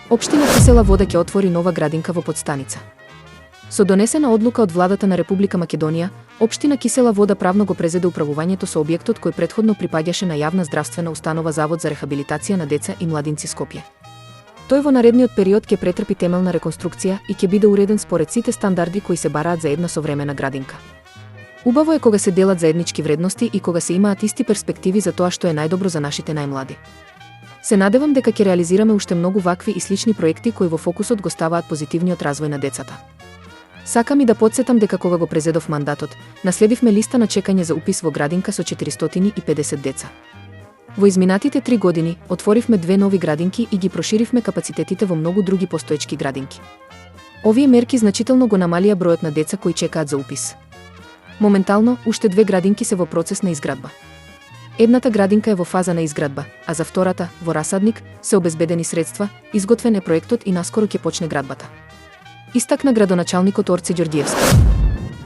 Општина Кисела Вода ќе отвори нова градинка во Подстаница. Со донесена одлука од владата на Република Македонија, општина Кисела Вода правно го презеде управувањето со објектот кој претходно припаѓаше на јавна здравствена установа Завод за рехабилитација на деца и младинци Скопје. Тој во наредниот период ќе претрпи темелна реконструкција и ќе биде уреден според сите стандарди кои се бараат за една современа градинка. Убаво е кога се делат заеднички вредности и кога се имаат исти перспективи за тоа што е најдобро за нашите најмлади. Се надевам дека ќе реализираме уште многу вакви и слични проекти кои во фокусот го ставаат позитивниот развој на децата. Сакам и да потсетам дека кога го презедов мандатот, наследивме листа на чекање за упис во градинка со 450 деца. Во изминатите 3 години отворивме 2 нови градинки и ги проширивме капацитетите во многу други постоечки градинки. Овие мерки значително го намалија бројот на деца кои чекаат за упис. Моментално, уште 2 градинки се во процес на изградба. Едната градинка е во фаза на изградба, а за втората, во расадник, се обезбедени средства, изготвен е проектот и наскоро ќе почне градбата. Истакна градоначалникот Орце Ѓорѓиевски.